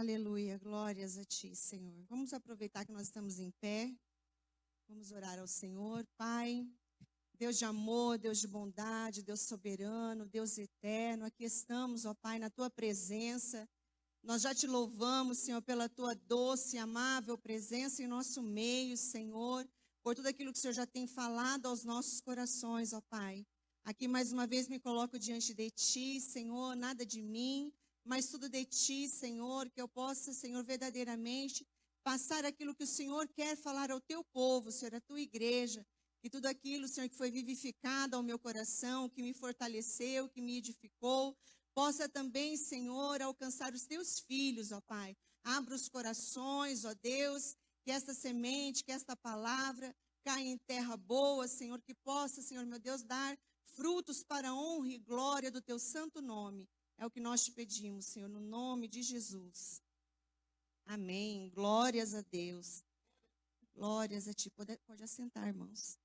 Aleluia, glórias a Ti, Senhor. Vamos aproveitar que nós estamos em pé, vamos orar ao Senhor. Pai, Deus de amor, Deus de bondade, Deus soberano, Deus eterno, aqui estamos, ó Pai, na Tua presença. Nós já Te louvamos, Senhor, pela Tua doce e amável presença em nosso meio, Senhor, por tudo aquilo que o Senhor já tem falado aos nossos corações, ó Pai. Aqui mais uma vez me coloco diante de Ti, Senhor, nada de mim, mas tudo de Ti, Senhor, que eu possa, Senhor, verdadeiramente passar aquilo que o Senhor quer falar ao Teu povo, Senhor, à Tua igreja, que tudo aquilo, Senhor, que foi vivificado ao meu coração, que me fortaleceu, que me edificou, possa também, Senhor, alcançar os Teus filhos, ó Pai. Abra os corações, ó Deus, que esta semente, que esta palavra caia em terra boa, Senhor, que possa, Senhor, meu Deus, dar frutos para a honra e glória do Teu santo nome. É o que nós te pedimos, Senhor, no nome de Jesus. Amém. Glórias a Deus. Glórias a Ti. Pode assentar, irmãos.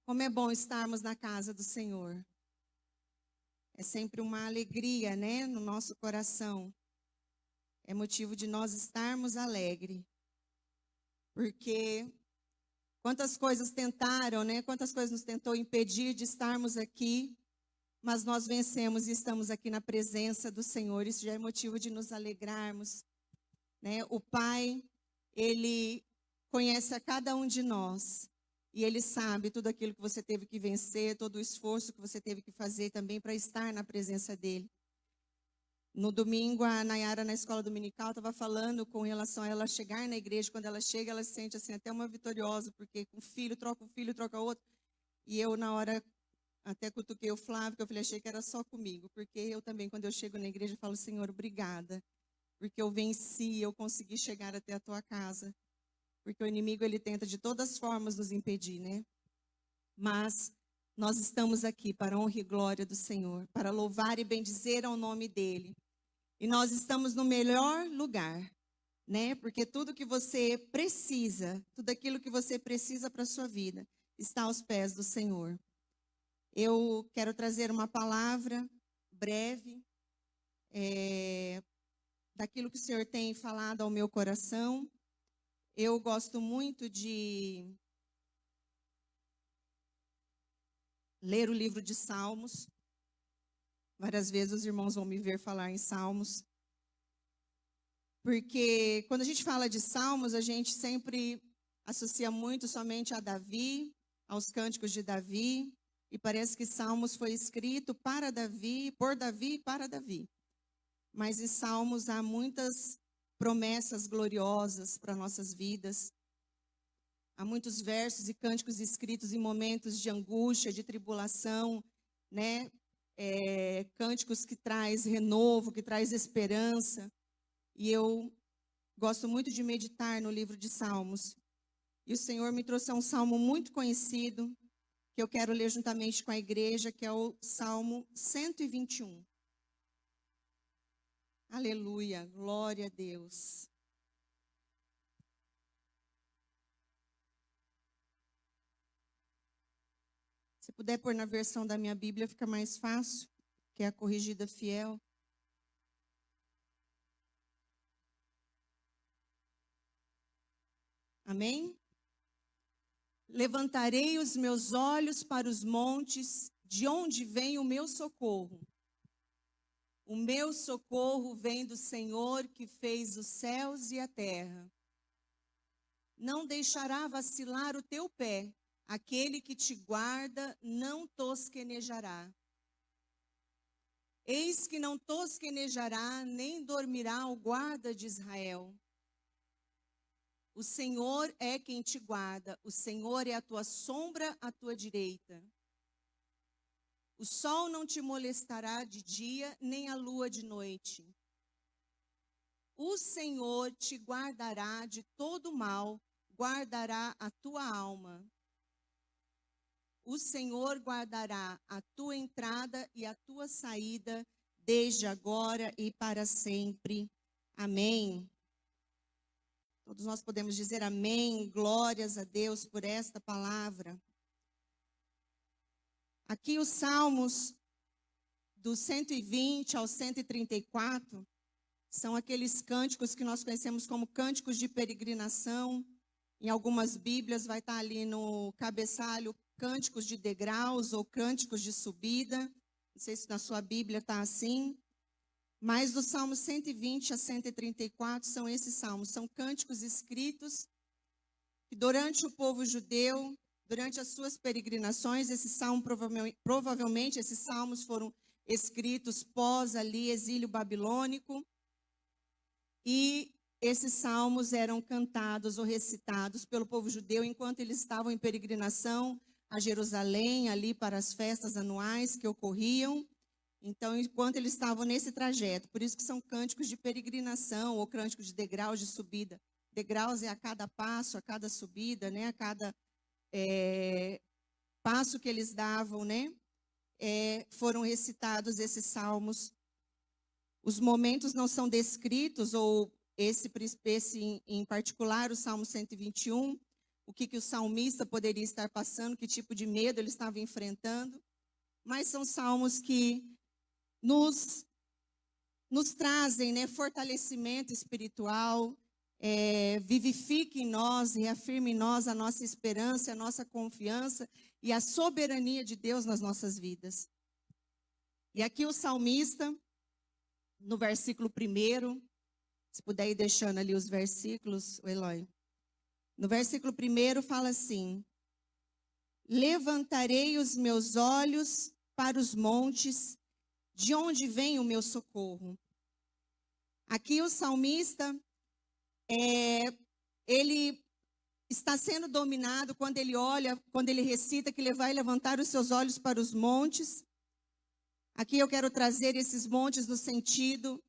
Como é bom estarmos na casa do Senhor. É sempre uma alegria, né, no nosso coração. É motivo de nós estarmos alegres. Porque quantas coisas tentaram, né? Quantas coisas nos tentou impedir de estarmos aqui. Mas nós vencemos e estamos aqui na presença do Senhor. Isso já é motivo de nos alegrarmos, né? O Pai, Ele conhece a cada um de nós. E Ele sabe tudo aquilo que você teve que vencer, todo o esforço que você teve que fazer também para estar na presença dEle. No domingo, a Nayara, na escola dominical, estava falando com relação a ela chegar na igreja. Quando ela chega, ela se sente assim, até uma vitoriosa, porque um filho, troca outro. E eu, na hora, até cutuquei o Flávio, que eu falei, achei que era só comigo. Porque eu também, quando eu chego na igreja, falo, Senhor, obrigada. Porque eu venci, eu consegui chegar até a tua casa. Porque o inimigo, ele tenta de todas as formas nos impedir, né? Mas nós estamos aqui para a honra e glória do Senhor, para louvar e bendizer ao nome dEle. E nós estamos no melhor lugar, né? Porque tudo que você precisa, tudo aquilo que você precisa para a sua vida, está aos pés do Senhor. Eu quero trazer uma palavra breve, daquilo que o Senhor tem falado ao meu coração. Eu gosto muito de ler o livro de Salmos. Várias vezes os irmãos vão me ver falar em Salmos. Porque quando a gente fala de Salmos, a gente sempre associa muito somente a Davi, aos cânticos de Davi. E parece que Salmos foi escrito para Davi, por Davi e para Davi. Mas em Salmos há muitas promessas gloriosas para nossas vidas. Há muitos versos e cânticos escritos em momentos de angústia, de tribulação, né? Cânticos que traz renovo, que traz esperança. E eu gosto muito de meditar no livro de Salmos. E o Senhor me trouxe a um salmo muito conhecido, que eu quero ler juntamente com a igreja, que é o Salmo 121. Aleluia, glória a Deus. Se puder pôr na versão da minha Bíblia, fica mais fácil, que é a corrigida fiel. Amém? Levantarei os meus olhos para os montes, de onde vem o meu socorro. O meu socorro vem do Senhor que fez os céus e a terra. Não deixará vacilar o teu pé, aquele que te guarda não tosquenejará. Eis que não tosquenejará, nem dormirá o guarda de Israel. O Senhor é quem te guarda, o Senhor é a tua sombra à tua direita. O sol não te molestará de dia, nem a lua de noite. O Senhor te guardará de todo mal, guardará a tua alma. O Senhor guardará a tua entrada e a tua saída, desde agora e para sempre. Amém. Todos nós podemos dizer amém, glórias a Deus por esta palavra. Aqui os Salmos do 120 ao 134, são aqueles cânticos que nós conhecemos como cânticos de peregrinação. Em algumas Bíblias vai estar ali no cabeçalho cânticos de degraus ou cânticos de subida. Não sei se na sua Bíblia está assim. Mas dos Salmos 120 a 134 são esses salmos. São cânticos escritos que durante o povo judeu, durante as suas peregrinações, provavelmente esses salmos foram escritos pós ali exílio babilônico. E esses salmos eram cantados ou recitados pelo povo judeu enquanto eles estavam em peregrinação a Jerusalém, ali para as festas anuais que ocorriam. Então, enquanto eles estavam nesse trajeto, por isso que são cânticos de peregrinação ou cânticos de degraus de subida. Degraus é a cada passo, a cada subida, né? A cada passo que eles davam, né? Foram recitados esses salmos. Os momentos não são descritos, ou esse em particular, o Salmo 121, o que o salmista poderia estar passando, que tipo de medo ele estava enfrentando. Mas são salmos que nos trazem, né, fortalecimento espiritual, vivifica em nós, reafirma em nós a nossa esperança, a nossa confiança e a soberania de Deus nas nossas vidas. E aqui o salmista, no versículo 1, se puder ir deixando ali os versículos, Eloy. No versículo 1 fala assim: levantarei os meus olhos para os montes, de onde vem o meu socorro? Aqui o salmista, ele está sendo dominado quando ele olha, quando ele recita que ele vai levantar os seus olhos para os montes. Aqui eu quero trazer esses montes no sentido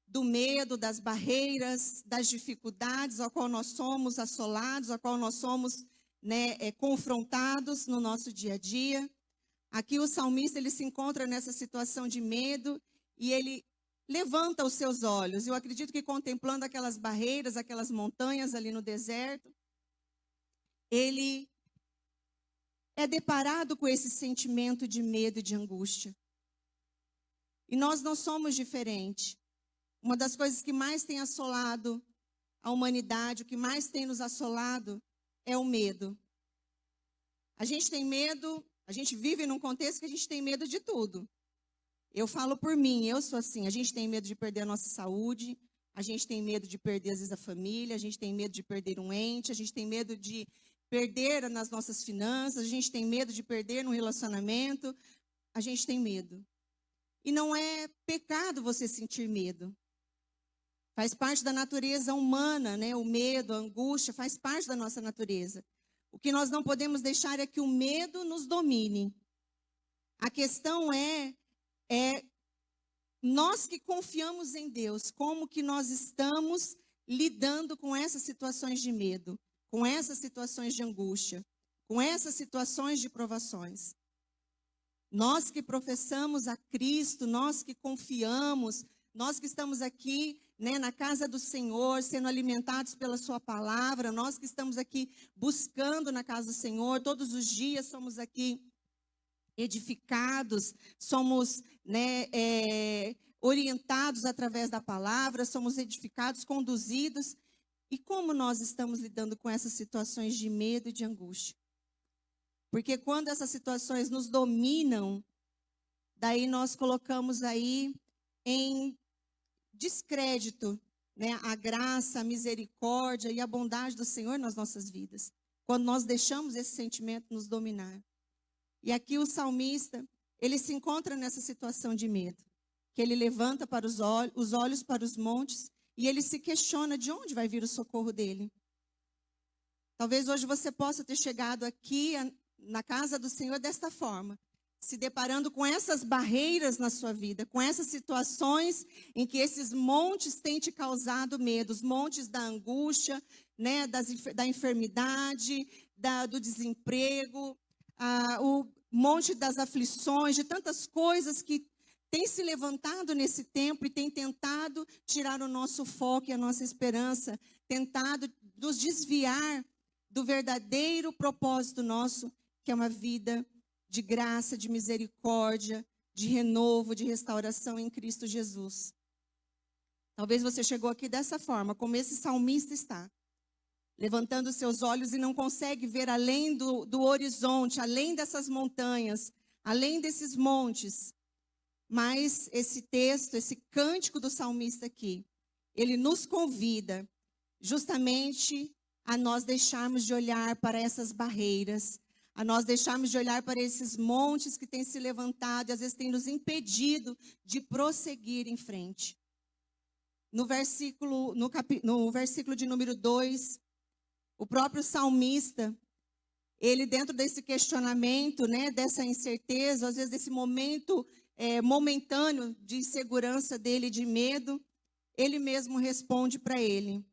do medo, das barreiras, das dificuldades ao qual nós somos assolados, ao qual nós somos, né, confrontados no nosso dia a dia. Aqui o salmista, ele se encontra nessa situação de medo e ele levanta os seus olhos. Eu acredito que contemplando aquelas barreiras, aquelas montanhas ali no deserto, ele é deparado com esse sentimento de medo e de angústia. E nós não somos diferentes. Uma das coisas que mais tem assolado a humanidade, o que mais tem nos assolado, é o medo. A gente tem medo, a gente vive num contexto que a gente tem medo de tudo. Eu falo por mim, eu sou assim, a gente tem medo de perder a nossa saúde, a gente tem medo de perder às vezes a família, a gente tem medo de perder um ente, a gente tem medo de perder nas nossas finanças, a gente tem medo de perder no relacionamento, a gente tem medo. E não é pecado você sentir medo. Faz parte da natureza humana, né? O medo, a angústia, faz parte da nossa natureza. O que nós não podemos deixar é que o medo nos domine. A questão é nós que confiamos em Deus, como que nós estamos lidando com essas situações de medo, com essas situações de angústia, com essas situações de provações. Nós que professamos a Cristo, nós que confiamos, nós que estamos aqui, né, na casa do Senhor, sendo alimentados pela sua palavra, nós que estamos aqui buscando na casa do Senhor, todos os dias somos aqui edificados, somos, né, orientados através da palavra, somos edificados, conduzidos. E como nós estamos lidando com essas situações de medo e de angústia? Porque quando essas situações nos dominam, daí nós colocamos aí em descrédito, né, a graça, a misericórdia e a bondade do Senhor nas nossas vidas. Quando nós deixamos esse sentimento nos dominar. E aqui o salmista, ele se encontra nessa situação de medo. Que ele levanta para os olhos para os montes e ele se questiona de onde vai vir o socorro dele. Talvez hoje você possa ter chegado aqui na casa do Senhor desta forma, se deparando com essas barreiras na sua vida, com essas situações em que esses montes têm te causado medo, os montes da angústia, né, da enfermidade, do desemprego, o monte das aflições, de tantas coisas que têm se levantado nesse tempo e têm tentado tirar o nosso foco e a nossa esperança, tentado nos desviar do verdadeiro propósito nosso, que é uma vida de graça, de misericórdia, de renovo, de restauração em Cristo Jesus. Talvez você chegou aqui dessa forma, como esse salmista está, levantando seus olhos e não consegue ver além do horizonte, além dessas montanhas, além desses montes. Mas esse texto, esse cântico do salmista aqui, ele nos convida justamente a nós deixarmos de olhar para essas barreiras, a nós deixarmos de olhar para esses montes que têm se levantado e às vezes têm nos impedido de prosseguir em frente. No versículo de número 2, o próprio salmista, ele dentro desse questionamento, né, dessa incerteza, às vezes desse momento momentâneo de insegurança dele, de medo, ele mesmo responde para ele: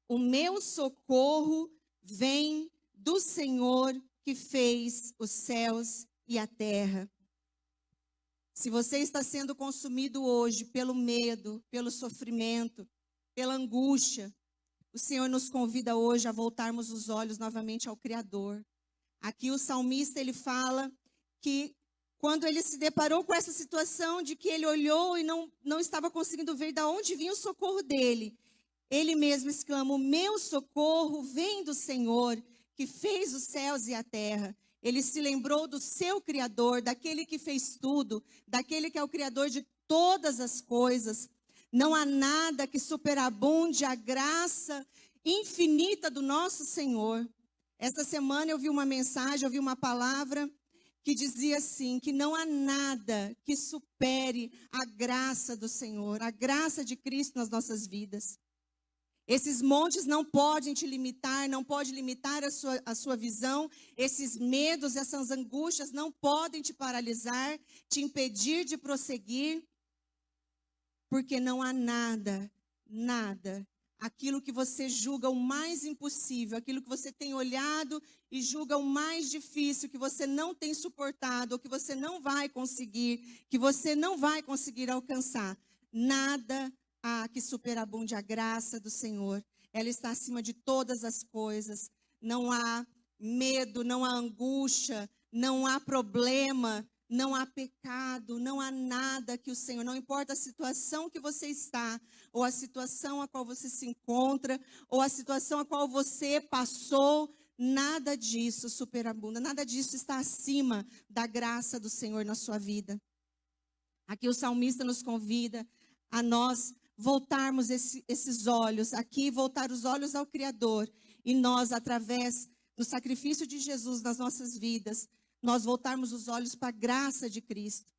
o meu socorro vem do Senhor que fez os céus e a terra. Se você está sendo consumido hoje pelo medo, pelo sofrimento, pela angústia, o Senhor nos convida hoje a voltarmos os olhos novamente ao Criador. Aqui o salmista, ele fala que quando ele se deparou com essa situação de que ele olhou e não estava conseguindo ver de onde vinha o socorro dele, ele mesmo exclama: o meu socorro vem do Senhor, que fez os céus e a terra. Ele se lembrou do seu Criador, daquele que fez tudo, daquele que é o Criador de todas as coisas. Não há nada que superabunde a graça infinita do nosso Senhor. Esta semana eu vi uma mensagem, eu vi uma palavra que dizia assim, que não há nada que supere a graça do Senhor, a graça de Cristo nas nossas vidas. Esses montes não podem te limitar, não pode limitar a sua visão. Esses medos, essas angústias não podem te paralisar, te impedir de prosseguir. Porque não há nada, aquilo que você julga o mais impossível, aquilo que você tem olhado e julga o mais difícil, que você não tem suportado, ou que você não vai conseguir, que você não vai conseguir alcançar. Nada há que superabunde a graça do Senhor. Ela está acima de todas as coisas. Não há medo, não há angústia, não há problema, não há pecado, não há nada que o Senhor, não importa a situação que você está, ou a situação a qual você se encontra, ou a situação a qual você passou, nada disso superabunda, nada disso está acima da graça do Senhor na sua vida. Aqui o salmista nos convida a nós voltarmos esses olhos, aqui voltar os olhos ao Criador, e nós, através do sacrifício de Jesus nas nossas vidas, nós voltarmos os olhos para a graça de Cristo.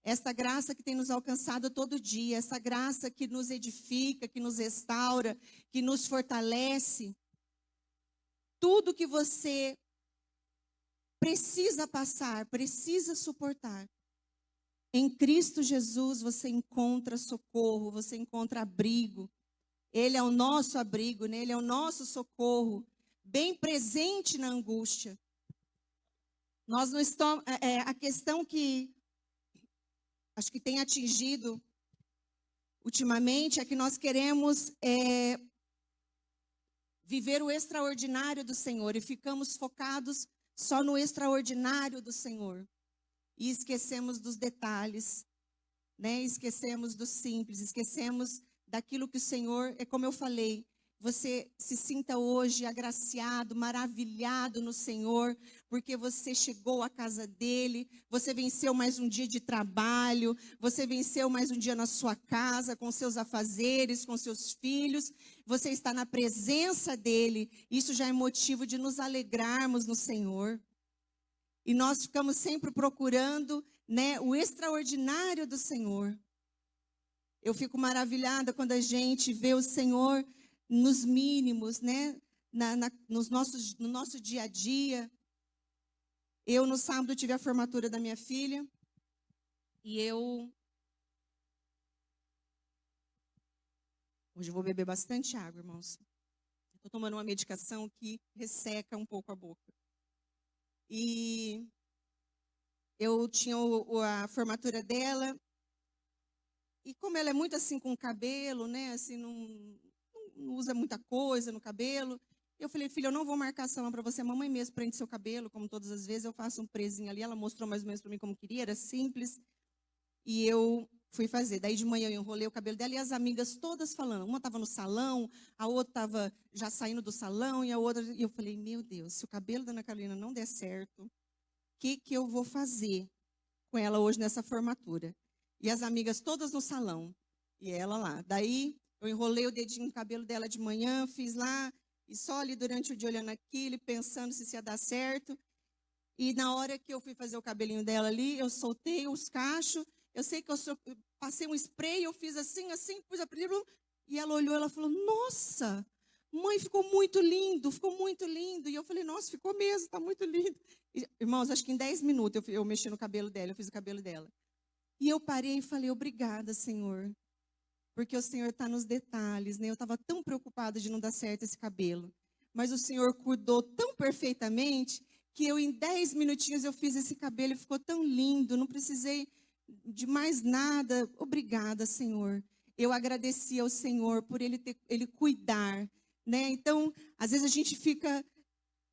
Esta graça que tem nos alcançado todo dia, essa graça que nos edifica, que nos restaura, que nos fortalece. Tudo que você precisa passar, precisa suportar. Em Cristo Jesus você encontra socorro, você encontra abrigo. Ele é o nosso abrigo, né? Ele é o nosso socorro, bem presente na angústia. Nós não estamos, a questão que acho que tem atingido ultimamente é que nós queremos viver o extraordinário do Senhor e ficamos focados só no extraordinário do Senhor. E esquecemos dos detalhes, né? Esquecemos do simples, esquecemos daquilo que o Senhor, é como eu falei, você se sinta hoje agraciado, maravilhado no Senhor, porque você chegou à casa dele, você venceu mais um dia de trabalho, você venceu mais um dia na sua casa, com seus afazeres, com seus filhos, você está na presença dele, isso já é motivo de nos alegrarmos no Senhor. E nós ficamos sempre procurando, né, o extraordinário do Senhor. Eu fico maravilhada quando a gente vê o Senhor nos mínimos, né, no nosso dia a dia. Eu, no sábado, tive a formatura da minha filha. E hoje eu vou beber bastante água, irmãos. Estou tomando uma medicação que resseca um pouco a boca. E eu tinha a formatura dela, e como ela é muito assim com o cabelo, né, assim, não usa muita coisa no cabelo, Eu falei, filha, eu não vou marcar salão para você, a mamãe mesmo prende seu cabelo, como todas as vezes, eu faço um presinho ali, ela mostrou mais ou menos para mim como queria, era simples, e eu fui fazer. Daí de manhã eu enrolei o cabelo dela e as amigas todas falando, uma estava no salão, a outra estava já saindo do salão, e a outra, e eu falei, meu Deus, se o cabelo da Ana Carolina não der certo, o que eu vou fazer com ela hoje nessa formatura? E as amigas todas no salão, e ela lá. Daí eu enrolei o dedinho no cabelo dela de manhã, fiz lá, e só ali durante o dia olhando aquilo, pensando se isso ia dar certo. E na hora que eu fui fazer o cabelinho dela ali, eu soltei os cachos. Eu sei que eu passei um spray, eu fiz assim, pus a primeira. E ela olhou, ela falou, nossa, mãe, ficou muito lindo, ficou muito lindo. E eu falei, nossa, ficou mesmo, está muito lindo. E, irmãos, acho que em 10 minutos eu mexi no cabelo dela, eu fiz o cabelo dela. E eu parei e falei, obrigada, Senhor. Porque o Senhor está nos detalhes, né? Eu estava tão preocupada de não dar certo esse cabelo. Mas o Senhor cuidou tão perfeitamente que eu, em 10 minutinhos, eu fiz esse cabelo e ficou tão lindo. Não precisei de mais nada. Obrigada, Senhor. Eu agradeci ao Senhor por Ele cuidar, né? Então, às vezes a gente fica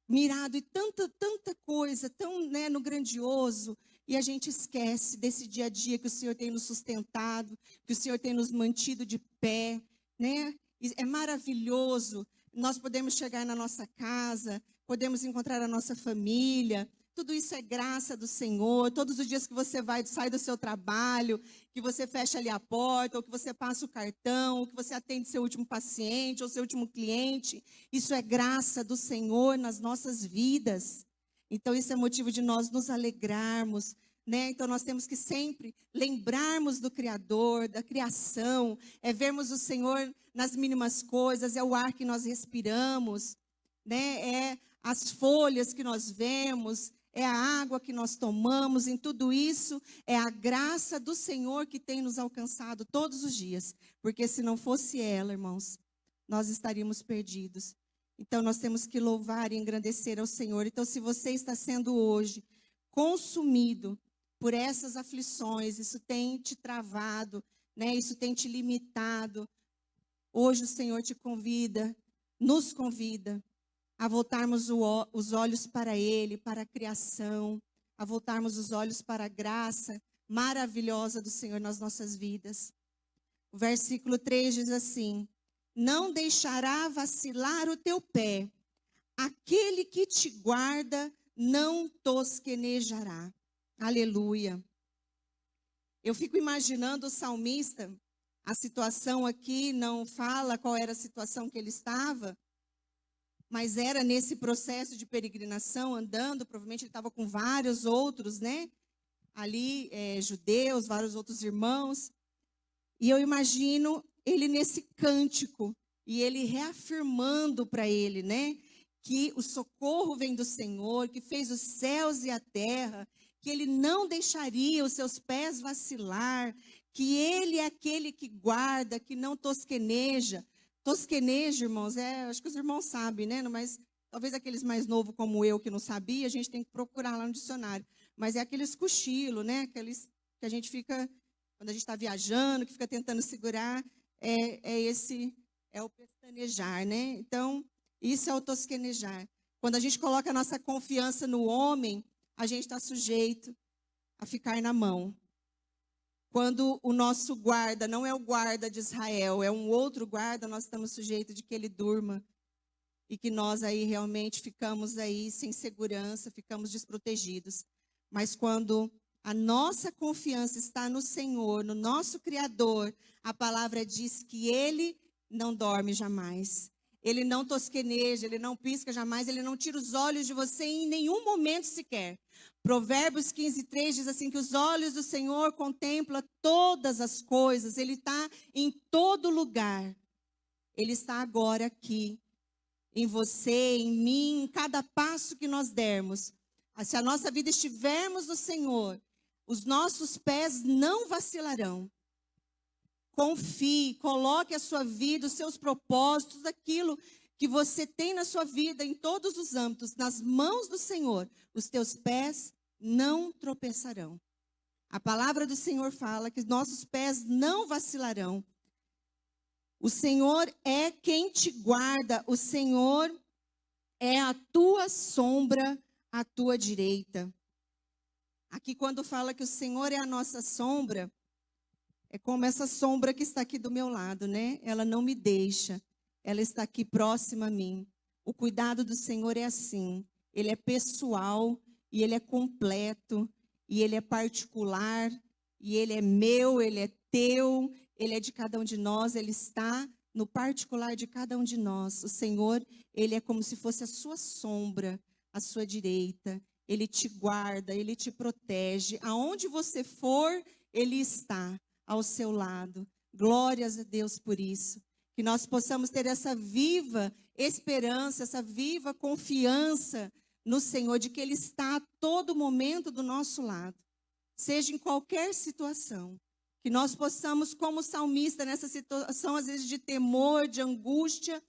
mirado em tanta coisa, tão, né, no grandioso, e a gente esquece desse dia a dia que o Senhor tem nos sustentado, que o Senhor tem nos mantido de pé, né? É maravilhoso. Nós podemos chegar na nossa casa, podemos encontrar a nossa família. Tudo isso é graça do Senhor. Todos os dias que você sai do seu trabalho, que você fecha ali a porta, ou que você passa o cartão, ou que você atende seu último paciente, ou seu último cliente, isso é graça do Senhor nas nossas vidas. Então, isso é motivo de nós nos alegrarmos, né? Então, nós temos que sempre lembrarmos do Criador, da criação, é vermos o Senhor nas mínimas coisas, é o ar que nós respiramos, né? É as folhas que nós vemos, é a água que nós tomamos, em tudo isso é a graça do Senhor que tem nos alcançado todos os dias, porque se não fosse ela, irmãos, nós estaríamos perdidos. Então, nós temos que louvar e engrandecer ao Senhor. Então, se você está sendo hoje consumido por essas aflições, isso tem te travado, né? Isso tem te limitado. Hoje o Senhor te convida, nos convida a voltarmos os olhos para Ele, para a criação, a voltarmos os olhos para a graça maravilhosa do Senhor nas nossas vidas. O versículo 3 diz assim: não deixará vacilar o teu pé, aquele que te guarda não tosquenejará. Aleluia. Eu fico imaginando o salmista, a situação aqui não fala qual era a situação que ele estava, mas era nesse processo de peregrinação, andando, provavelmente ele estava com vários outros, né? Ali, judeus, vários outros irmãos. E eu imagino ele nesse cântico, e ele reafirmando para ele, né? Que o socorro vem do Senhor, que fez os céus e a terra, que ele não deixaria os seus pés vacilar, que ele é aquele que guarda, que não tosqueneja. Tosqueneja, irmãos, acho que os irmãos sabem, né? Mas talvez aqueles mais novos como eu, que não sabia, a gente tem que procurar lá no dicionário. Mas é aqueles cochilo, né? Aqueles que a gente fica, quando a gente está viajando, que fica tentando segurar, é o pestanejar, né? Então, isso é o tosquenejar. Quando a gente coloca a nossa confiança no homem, a gente está sujeito a ficar na mão. Quando o nosso guarda não é o guarda de Israel, é um outro guarda, nós estamos sujeitos de que ele durma. E que nós aí realmente ficamos aí sem segurança, ficamos desprotegidos. Mas quando a nossa confiança está no Senhor, no nosso Criador, a palavra diz que Ele não dorme jamais. Ele não tosqueneja, Ele não pisca jamais, Ele não tira os olhos de você em nenhum momento sequer. Provérbios 15:3 diz assim, que os olhos do Senhor contemplam todas as coisas, Ele está em todo lugar. Ele está agora aqui, em você, em mim, em cada passo que nós dermos. Se a nossa vida estivermos no Senhor, os nossos pés não vacilarão. Confie, coloque a sua vida, os seus propósitos, aquilo que você tem na sua vida, em todos os âmbitos, nas mãos do Senhor. Os teus pés não tropeçarão. A palavra do Senhor fala que nossos pés não vacilarão. O Senhor é quem te guarda, o Senhor é a tua sombra à tua direita. Aqui quando fala que o Senhor é a nossa sombra, é como essa sombra que está aqui do meu lado, né? Ela não me deixa, ela está aqui próxima a mim. O cuidado do Senhor é assim, ele é pessoal e ele é completo e ele é particular e ele é meu, ele é teu, ele é de cada um de nós, ele está no particular de cada um de nós. O Senhor, ele é como se fosse a sua sombra à sua direita. Ele te guarda, ele te protege. Aonde você for, ele está ao seu lado. Glórias a Deus por isso. Que nós possamos ter essa viva esperança, essa viva confiança no Senhor, de que Ele está a todo momento do nosso lado, seja em qualquer situação. Que nós possamos, como salmista, nessa situação, às vezes de temor, de angústia,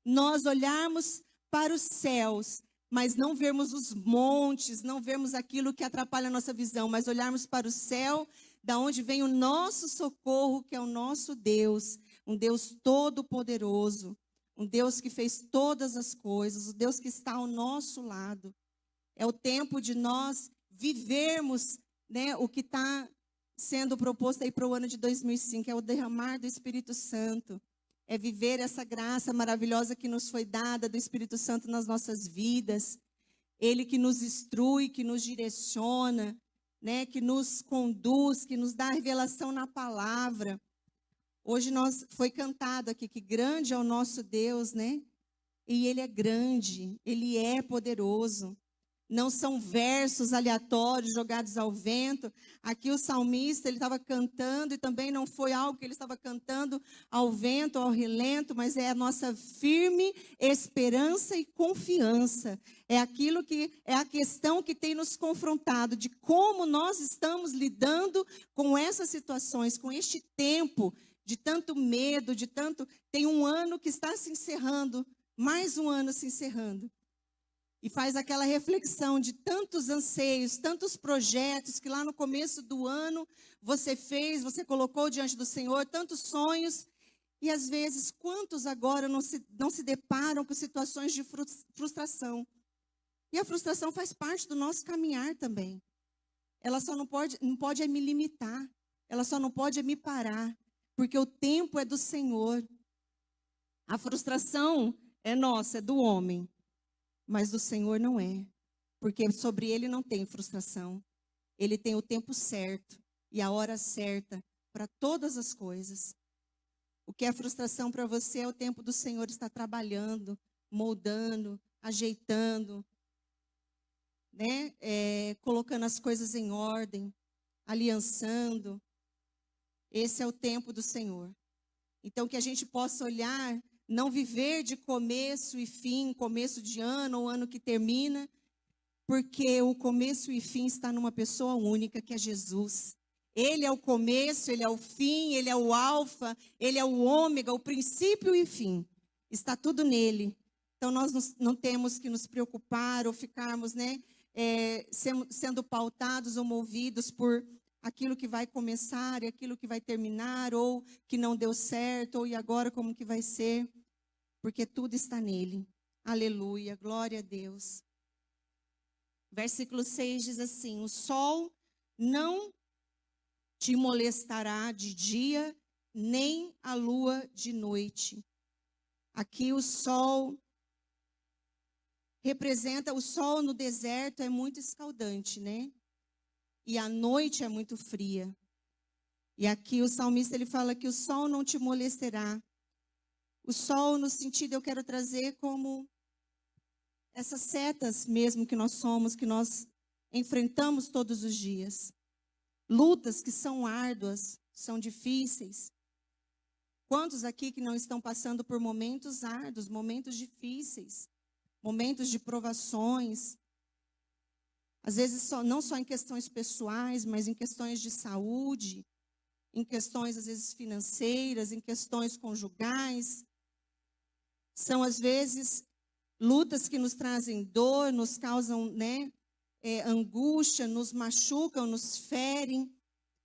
nós olharmos para os céus, mas não vermos os montes, não vermos aquilo que atrapalha a nossa visão, mas olharmos para o céu, da onde vem o nosso socorro, que é o nosso Deus, um Deus todo-poderoso, um Deus que fez todas as coisas, o Deus que está ao nosso lado. É o tempo de nós vivermos, né, o que está sendo proposto aí para o ano de 2005, é o derramar do Espírito Santo. É viver essa graça maravilhosa que nos foi dada do Espírito Santo nas nossas vidas. Ele que nos instrui, que nos direciona, né, que nos conduz, que nos dá revelação na palavra. Hoje foi cantado aqui que grande é o nosso Deus, né? E ele é grande, ele é poderoso. Não são versos aleatórios jogados ao vento. Aqui o salmista, ele estava cantando, e também não foi algo que ele estava cantando ao vento, ao relento, mas é a nossa firme esperança e confiança. É aquilo que é a questão que tem nos confrontado, de como nós estamos lidando com essas situações, com este tempo de tanto medo, de tanto... Tem um ano que está se encerrando, mais um ano se encerrando. E faz aquela reflexão de tantos anseios, tantos projetos que lá no começo do ano você fez, você colocou diante do Senhor, tantos sonhos. E às vezes, quantos agora não se deparam com situações de frustração? E a frustração faz parte do nosso caminhar também. Ela só não pode me limitar, ela só não pode me parar, porque o tempo é do Senhor. A frustração é nossa, é do homem. Mas do Senhor não é, porque sobre ele não tem frustração. Ele tem o tempo certo e a hora certa para todas as coisas. O que é frustração para você é o tempo do Senhor estar trabalhando, moldando, ajeitando, né? Colocando as coisas em ordem, aliançando. Esse é o tempo do Senhor. Então que a gente possa olhar, não viver de começo e fim, começo de ano ou ano que termina, porque o começo e fim está numa pessoa única, que é Jesus. Ele é o começo, ele é o fim, ele é o alfa, ele é o ômega, o princípio e fim. Está tudo nele. Então nós não temos que nos preocupar ou ficarmos, né, sendo pautados ou movidos por aquilo que vai começar e aquilo que vai terminar, ou que não deu certo, ou e agora como que vai ser. Porque tudo está nele. Aleluia, glória a Deus. Versículo 6 diz assim: o sol não te molestará de dia, nem a lua de noite. Aqui o sol representa, o sol no deserto é muito escaldante, né? E a noite é muito fria. E aqui o salmista ele fala que o sol não te molestará. O sol, no sentido, eu quero trazer como essas setas mesmo que nós somos, que nós enfrentamos todos os dias. Lutas que são árduas, são difíceis. Quantos aqui que não estão passando por momentos árduos, momentos difíceis, momentos de provações? Às vezes não só em questões pessoais, mas em questões de saúde, em questões às vezes financeiras, em questões conjugais. São, às vezes, lutas que nos trazem dor, nos causam, né, angústia, nos machucam, nos ferem,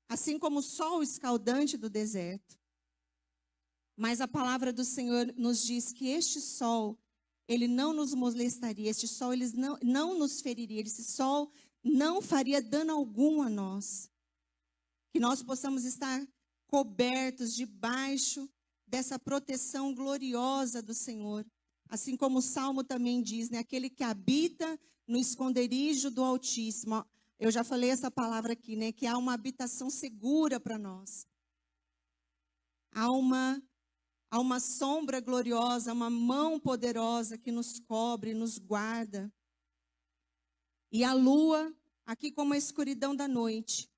assim como o sol escaldante do deserto. Mas a palavra do Senhor nos diz que este sol, ele não nos molestaria, este sol ele não nos feriria, esse sol não faria dano algum a nós. Que nós possamos estar cobertos debaixo dessa proteção gloriosa do Senhor. Assim como o Salmo também diz, né? Aquele que habita no esconderijo do Altíssimo. Eu já falei essa palavra aqui, né? Que há uma habitação segura para nós. Há uma sombra gloriosa, uma mão poderosa que nos cobre, nos guarda. E a lua, aqui como a escuridão da noite.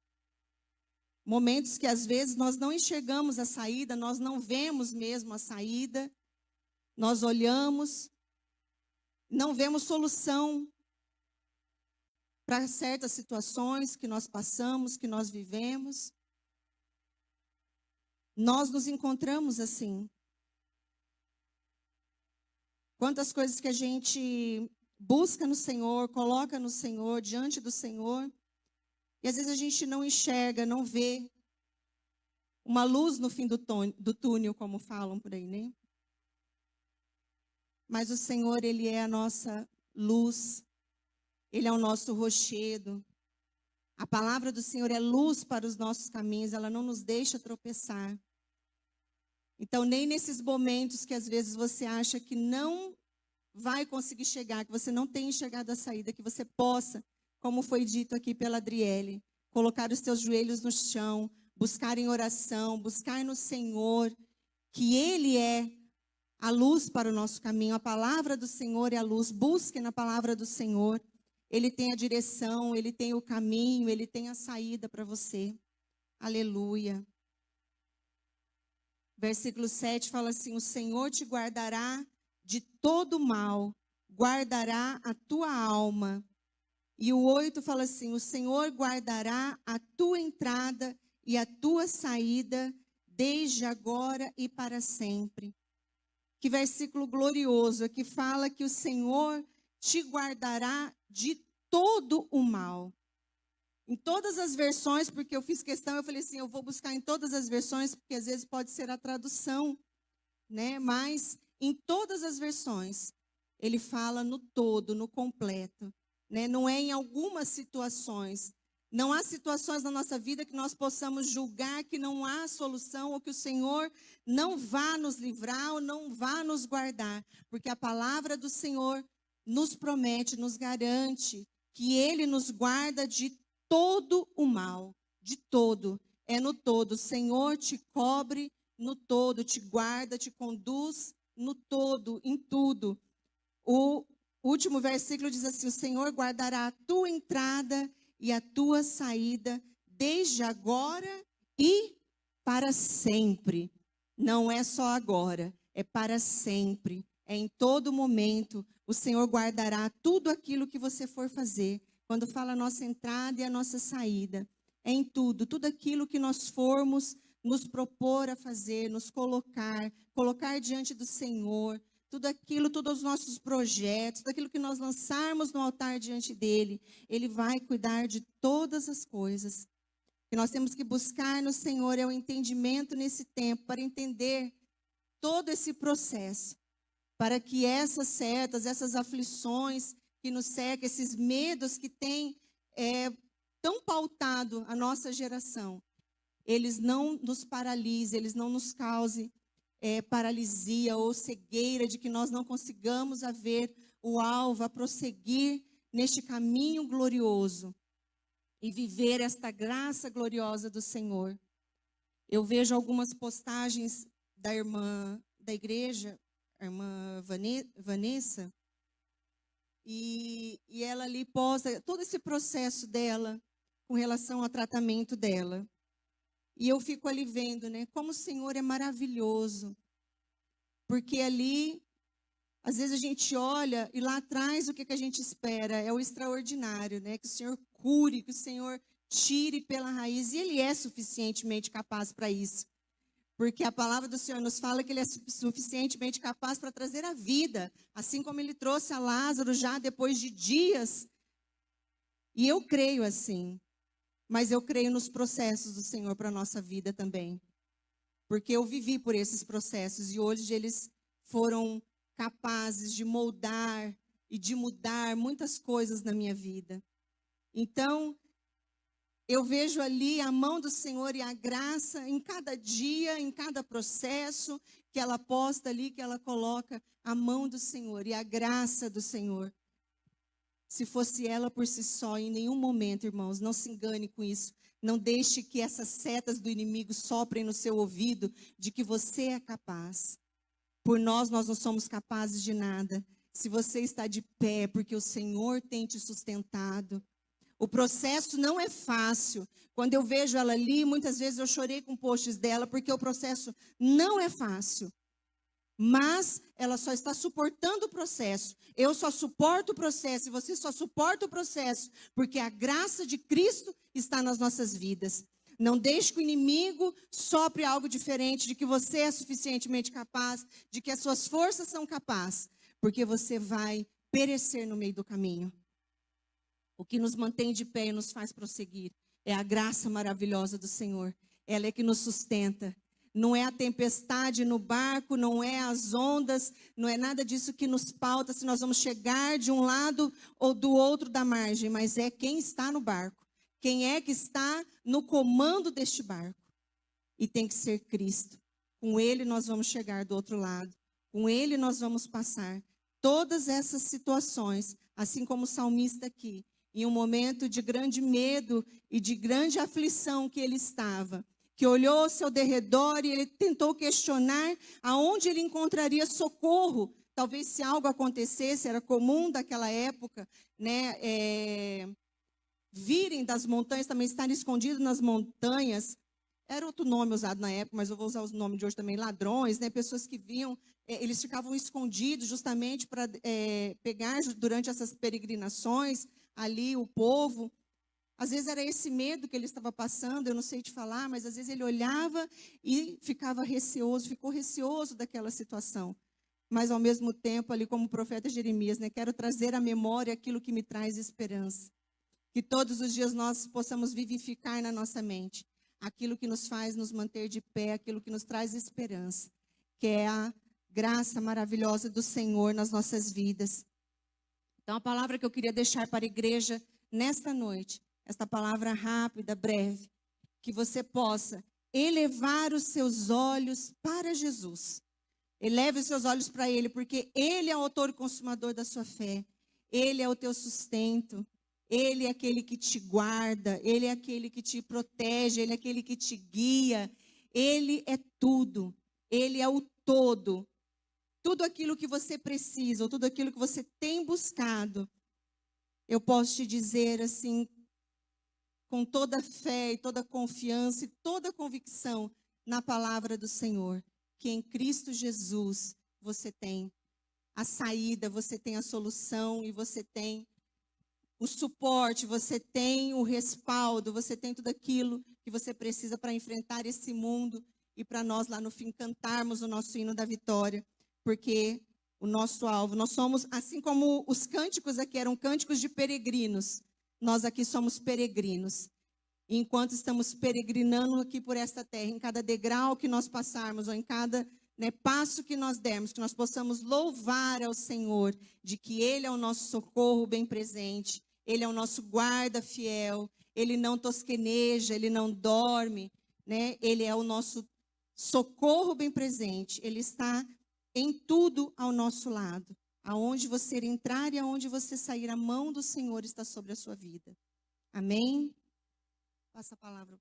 Momentos que às vezes nós não enxergamos a saída, nós não vemos mesmo a saída. Nós olhamos, não vemos solução para certas situações que nós passamos, que nós vivemos. Nós nos encontramos assim. Quantas coisas que a gente busca no Senhor, coloca no Senhor, diante do Senhor, e às vezes a gente não enxerga, não vê uma luz no fim do túnel, como falam por aí, né? Mas o Senhor, Ele é a nossa luz, Ele é o nosso rochedo. A palavra do Senhor é luz para os nossos caminhos, ela não nos deixa tropeçar. Então, nem nesses momentos que às vezes você acha que não vai conseguir chegar, que você não tem enxergado a saída, que você possa, como foi dito aqui pela Adriele, colocar os seus joelhos no chão, buscar em oração, buscar no Senhor, que Ele é a luz para o nosso caminho. A palavra do Senhor é a luz. Busque na palavra do Senhor. Ele tem a direção, Ele tem o caminho, Ele tem a saída para você. Aleluia. Versículo 7 fala assim: o Senhor te guardará de todo mal, guardará a tua alma. E o 8 fala assim: o Senhor guardará a tua entrada e a tua saída, desde agora e para sempre. Que versículo glorioso, que fala que o Senhor te guardará de todo o mal. Em todas as versões, porque eu fiz questão, eu falei assim, eu vou buscar em todas as versões, porque às vezes pode ser a tradução, né? Mas em todas as versões, ele fala no todo, no completo, né? Não é em algumas situações. Não há situações na nossa vida que nós possamos julgar que não há solução ou que o Senhor não vá nos livrar ou não vá nos guardar. Porque a palavra do Senhor nos promete, nos garante que Ele nos guarda de todo o mal, de todo. É no todo. O Senhor te cobre no todo, te guarda, te conduz no todo, em tudo. O último versículo diz assim: o Senhor guardará a tua entrada e a tua saída, desde agora e para sempre. Não é só agora, é para sempre. É em todo momento. O Senhor guardará tudo aquilo que você for fazer. Quando fala a nossa entrada e a nossa saída, é em tudo. Tudo aquilo que nós formos nos propor a fazer, nos colocar diante do Senhor. Tudo aquilo, todos os nossos projetos, tudo aquilo que nós lançarmos no altar diante dele, ele vai cuidar de todas as coisas. O que nós temos que buscar no Senhor é o entendimento nesse tempo, para entender todo esse processo, para que essas setas, essas aflições que nos cercam, esses medos que têm tão pautado a nossa geração, eles não nos paralisem, eles não nos causem paralisia ou cegueira de que nós não consigamos a ver o alvo, a prosseguir neste caminho glorioso e viver esta graça gloriosa do Senhor. Eu vejo algumas postagens da irmã da igreja, a irmã Vanessa, e ela ali posta todo esse processo dela com relação ao tratamento dela. E eu fico ali vendo, né, como o Senhor é maravilhoso. Porque ali, às vezes a gente olha e lá atrás o que a gente espera? É o extraordinário, né? Que o Senhor cure, que o Senhor tire pela raiz. E Ele é suficientemente capaz para isso. Porque a palavra do Senhor nos fala que Ele é suficientemente capaz para trazer a vida. Assim como Ele trouxe a Lázaro já depois de dias. E eu creio assim. Mas eu creio nos processos do Senhor para a nossa vida também. Porque eu vivi por esses processos e hoje eles foram capazes de moldar e de mudar muitas coisas na minha vida. Então, eu vejo ali a mão do Senhor e a graça em cada dia, em cada processo que ela posta ali, que ela coloca a mão do Senhor e a graça do Senhor. Se fosse ela por si só, em nenhum momento, irmãos, não se engane com isso. Não deixe que essas setas do inimigo soprem no seu ouvido de que você é capaz. Por nós não somos capazes de nada. Se você está de pé, porque o Senhor tem te sustentado. O processo não é fácil. Quando eu vejo ela ali, muitas vezes eu chorei com posts dela, porque o processo não é fácil. Mas ela só está suportando o processo. Eu só suporto o processo e você só suporta o processo, porque a graça de Cristo está nas nossas vidas. Não deixe que o inimigo sopre algo diferente, de que você é suficientemente capaz, de que as suas forças são capazes, porque você vai perecer no meio do caminho. O que nos mantém de pé e nos faz prosseguir é a graça maravilhosa do Senhor. Ela é que nos sustenta. Não é a tempestade no barco, não é as ondas, não é nada disso que nos pauta se nós vamos chegar de um lado ou do outro da margem, mas é quem está no barco. Quem é que está no comando deste barco? E tem que ser Cristo. Com Ele nós vamos chegar do outro lado. Com Ele nós vamos passar. Todas essas situações, assim como o salmista aqui, em um momento de grande medo e de grande aflição que ele estava, que olhou ao seu derredor e ele tentou questionar aonde ele encontraria socorro. Talvez se algo acontecesse, era comum daquela época, né, virem das montanhas, também estarem escondidos nas montanhas. Era outro nome usado na época, mas eu vou usar o nome de hoje também, ladrões, né, pessoas que vinham, eles ficavam escondidos justamente para pegar durante essas peregrinações ali o povo. Às vezes era esse medo que ele estava passando, eu não sei te falar, mas às vezes ele olhava e ficava receoso, ficou receoso daquela situação. Mas ao mesmo tempo, ali como o profeta Jeremias, né, quero trazer à memória aquilo que me traz esperança. Que todos os dias nós possamos vivificar na nossa mente aquilo que nos faz nos manter de pé, aquilo que nos traz esperança, que é a graça maravilhosa do Senhor nas nossas vidas. Então, a palavra que eu queria deixar para a igreja nesta noite, esta palavra rápida, breve, que você possa elevar os seus olhos para Jesus. Eleve os seus olhos para Ele, porque Ele é o autor e consumador da sua fé. Ele é o teu sustento. Ele é aquele que te guarda. Ele é aquele que te protege. Ele é aquele que te guia. Ele é tudo. Ele é o todo. Tudo aquilo que você precisa, ou tudo aquilo que você tem buscado, eu posso te dizer assim, com toda fé e toda confiança e toda convicção na palavra do Senhor, que em Cristo Jesus você tem a saída, você tem a solução e você tem o suporte, você tem o respaldo, você tem tudo aquilo que você precisa para enfrentar esse mundo e para nós lá no fim cantarmos o nosso hino da vitória. Porque o nosso alvo, nós somos, assim como os cânticos aqui eram cânticos de peregrinos, nós aqui somos peregrinos. E enquanto estamos peregrinando aqui por esta terra, em cada degrau que nós passarmos, ou em cada passo que nós dermos, que nós possamos louvar ao Senhor, de que Ele é o nosso socorro bem presente, Ele é o nosso guarda fiel, Ele não tosqueneja, Ele não dorme, né? Ele é o nosso socorro bem presente, Ele está em tudo ao nosso lado. Aonde você entrar e aonde você sair, a mão do Senhor está sobre a sua vida. Amém? Passa a palavra.